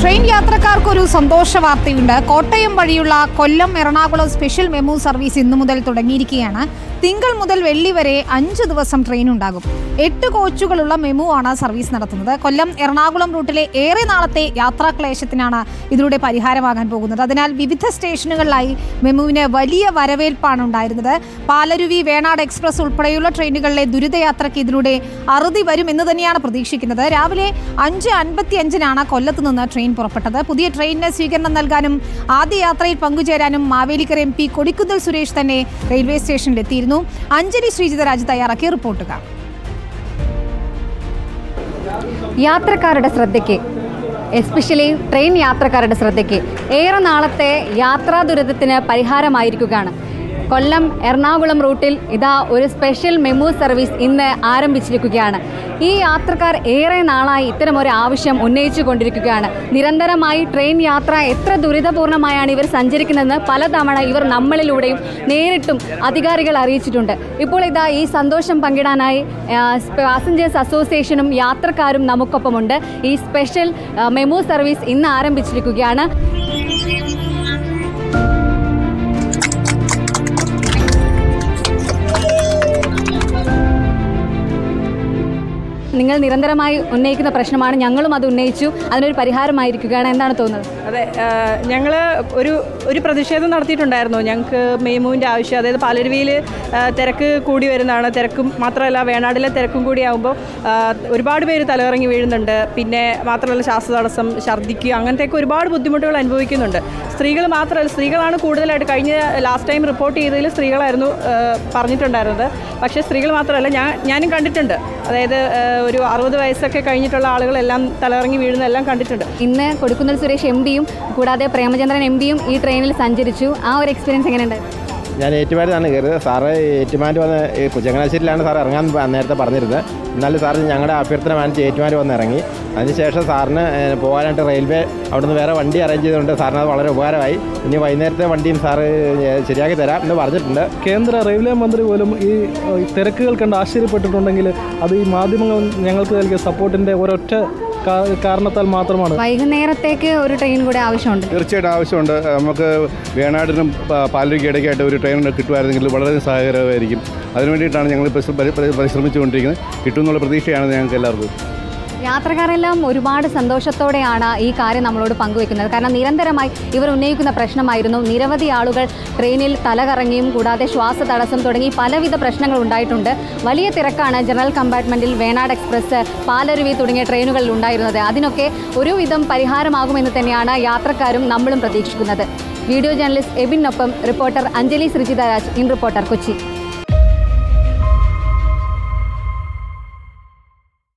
Train യാത്രക്കാർക്കൊരു സന്തോഷ വാർത്തയുണ്ട്. കോട്ടയം വഴിയുള്ള Kollam Ernakulam special MEMU service ഇന്നു മുതൽ തുടങ്ങിയിരിക്കുകയാണ്. തിങ്കൾ മുതൽ വെള്ളി വരെ 5 ദിവസം ട്രെയിൻ ഉണ്ടാകും. 8 കോച്ചുകളുള്ള മെമു ആണ് സർവീസ് നടത്തുന്നത്. കൊല്ലം എറണാകുളം റൂട്ടിലെ ഏറെ നാളത്തെ യാത്രാക്ലേശത്തിനാണ് ഇതിലൂടെ പരിഹാരമാകാൻ പോകുന്നത്. അതിനാൽ വിവിധ സ്റ്റേഷനുകളിലായി മെമുവിന് വലിയ വരവേൽപ്പാണ് ഉണ്ടായിരുന്നത്. പാലരുവി, വേണാട് എക്സ്പ്രസ് ഉൾപ്പെടെയുള്ള ട്രെയിനുകളിലെ ദുരിതയാത്രയ്ക്ക് ഇതിലൂടെ അറുതി വരും എന്ന് തന്നെയാണ് പ്രതീക്ഷിക്കുന്നത്. രാവിലെ 5:55-നാണ് കൊല്ലത്ത് നിന്ന് ട്രെയിൻ പുറപ്പെട്ടത്. പുതിയ ട്രെയിനിന് സ്വീകരണം നൽകാനും ആദ്യ യാത്രയിൽ പങ്കുചേരാനും മാവേലിക്കര MP കൊടിക്കുന്നിൽ സുരേഷ് തന്നെ റെയിൽവേ സ്റ്റേഷനിലെത്തിയിരുന്നു. അഞ്ജലി ശ്രീജിതരാജ് തയ്യാറാക്കിയ റിപ്പോർട്ട് കാണാം. യാത്രക്കാരുടെ ശ്രദ്ധയ്ക്ക്, എസ്പെഷ്യലി ട്രെയിൻ യാത്രക്കാരുടെ ശ്രദ്ധയ്ക്ക് ഏറെ നാളത്തെ യാത്രാ ദുരിതത്തിന് പരിഹാരമായിരിക്കുകയാണ്. കൊല്ലം എറണാകുളം റൂട്ടിൽ ഇതാ ഒരു സ്പെഷ്യൽ മെമു സർവീസ് ഇന്ന് ആരംഭിച്ചിരിക്കുകയാണ്. ഈ യാത്രക്കാർ ഏറെ നാളായി ഇത്തരമൊരു ആവശ്യം ഉന്നയിച്ചു കൊണ്ടിരിക്കുകയാണ്. നിരന്തരമായി ട്രെയിൻ യാത്ര എത്ര ദുരിതപൂർണ്ണമായാണ് ഇവർ സഞ്ചരിക്കുന്നതെന്ന് പലതവണ ഇവർ നമ്മളിലൂടെയും നേരിട്ടും അധികാരികൾ അറിയിച്ചിട്ടുണ്ട്. ഇപ്പോൾ ഇതാ ഈ സന്തോഷം പങ്കിടാനായി പാസഞ്ചേഴ്സ് അസോസിയേഷനും യാത്രക്കാരും നമുക്കൊപ്പമുണ്ട്. ഈ സ്പെഷ്യൽ മെമു സർവീസ് ഇന്ന് ആരംഭിച്ചിരിക്കുകയാണ്. നിങ്ങൾ നിരന്തരമായി ഉന്നയിക്കുന്ന പ്രശ്നമാണ്. ഞങ്ങളും അത് ഉന്നയിച്ചു. അതിനൊരു പരിഹാരമായിരിക്കുകയാണ്. എന്താണ് തോന്നുന്നത്? അതെ, ഞങ്ങൾ ഒരു പ്രതിഷേധം നടത്തിയിട്ടുണ്ടായിരുന്നു. ഞങ്ങൾക്ക് മെമുവിൻ്റെ ആവശ്യം, അതായത് പാലരുവിയിൽ തിരക്ക് കൂടി വരുന്നതാണ്. തിരക്കും മാത്രമല്ല, വേണാടിലെ തിരക്കും കൂടി ആകുമ്പോൾ ഒരുപാട് പേര് തലകറങ്ങി വീഴുന്നുണ്ട്. പിന്നെ മാത്രമല്ല, ശ്വാസതടസ്സം, ഛർദ്ദിക്കുക, അങ്ങനത്തെയൊക്കെ ഒരുപാട് ബുദ്ധിമുട്ടുകൾ അനുഭവിക്കുന്നുണ്ട്. സ്ത്രീകൾ മാത്രമല്ല, സ്ത്രീകളാണ് കൂടുതലായിട്ട്. കഴിഞ്ഞ ലാസ്റ്റ് ടൈം റിപ്പോർട്ട് ചെയ്തതിൽ സ്ത്രീകളായിരുന്നു പറഞ്ഞിട്ടുണ്ടായിരുന്നത്. പക്ഷേ സ്ത്രീകൾ മാത്രമല്ല, ഞാനും കണ്ടിട്ടുണ്ട്. അതായത് ഒരു 60 വയസ്സൊക്കെ കഴിഞ്ഞിട്ടുള്ള ആളുകളെല്ലാം തലകറങ്ങി വീഴുന്നതെല്ലാം കണ്ടിട്ടുണ്ട്. ഇന്ന് കൊടിക്കുന്നിൽ സുരേഷ് MPയും കൂടാതെ പ്രേമചന്ദ്രൻ MPയും ഈ ട്രെയിനിൽ സഞ്ചരിച്ചു. ആ ഒരു എക്സ്പീരിയൻസ് എങ്ങനെയുണ്ട്? ഞാൻ ഏറ്റുമാനത്താണ് കയറിയത്. സാറ് ഏറ്റുമാനൂർ വന്ന് ചങ്ങനാശ്ശേരിയിലാണ് സാർ ഇറങ്ങാൻ നേരത്തെ പറഞ്ഞിരുന്നത്. എന്നാലും സാർ ഞങ്ങളുടെ അഭ്യർത്ഥന മാനിച്ച് ഏറ്റുമാനൂർ വന്ന് ഇറങ്ങി. അതിനുശേഷം സാറിന് പോകാനായിട്ട് റെയിൽവേ അവിടുന്ന് വേറെ വണ്ടി അറേഞ്ച് ചെയ്തുകൊണ്ട് സാറിന് അത് വളരെ ഉപകാരമായി. ഇനി വൈകുന്നേരത്തെ വണ്ടിയും സാറ് ശരിയാക്കി തരാം എന്ന് പറഞ്ഞിട്ടുണ്ട്. കേന്ദ്ര റെയിൽവേ മന്ത്രി പോലും ഈ തിരക്കുകൾ കണ്ട് ആശ്ചര്യപ്പെട്ടിട്ടുണ്ടെങ്കിൽ അത് ഈ മാധ്യമങ്ങൾ ഞങ്ങൾക്ക് നൽകിയ സപ്പോർട്ടിൻ്റെ ഒരൊറ്റ കാരണത്താൽ മാത്രമാണ്. വൈകുന്നേരത്തേക്ക് ഒരു ട്രെയിൻ കൂടെ ആവശ്യമുണ്ട്. തീർച്ചയായിട്ടും ആവശ്യമുണ്ട്. നമുക്ക് വേണാടിനും പാലരുവിക്കും ഇടയ്ക്കായിട്ട് ഒരു ട്രെയിൻ കിട്ടുമായിരുന്നെങ്കിൽ വളരെ സഹായകരമായിരിക്കും. അതിനു വേണ്ടിയിട്ടാണ് ഞങ്ങൾ പരിശ്രമിച്ചുകൊണ്ടിരിക്കുന്നത്. കിട്ടുമെന്നുള്ള പ്രതീക്ഷയാണ് ഞങ്ങൾക്ക് എല്ലാവർക്കും. യാത്രക്കാരെല്ലാം ഒരുപാട് സന്തോഷത്തോടെയാണ് ഈ കാര്യം നമ്മളോട് പങ്കുവെക്കുന്നത്. കാരണം നിരന്തരമായി ഇവർ ഉന്നയിക്കുന്ന പ്രശ്നമായിരുന്നു. നിരവധി ആളുകൾ ട്രെയിനിൽ തലകറങ്ങിയും കൂടാതെ ശ്വാസതടസ്സം തുടങ്ങി പലവിധ പ്രശ്നങ്ങൾ ഉണ്ടായിട്ടുണ്ട്. വലിയ തിരക്കാണ് ജനറൽ കമ്പാർട്ട്മെൻറ്റിൽ വേണാട് എക്സ്പ്രസ്, പാലരുവി തുടങ്ങിയ ട്രെയിനുകളിൽ ഉണ്ടായിരുന്നത്. അതിനൊക്കെ ഒരുവിധം പരിഹാരമാകുമെന്ന് തന്നെയാണ് യാത്രക്കാരും നമ്മളും പ്രതീക്ഷിക്കുന്നത്. വീഡിയോ ജേർണലിസ്റ്റ് എബിനൊപ്പം reporter Anjali Sreejitharaj, in reporter, Kochi.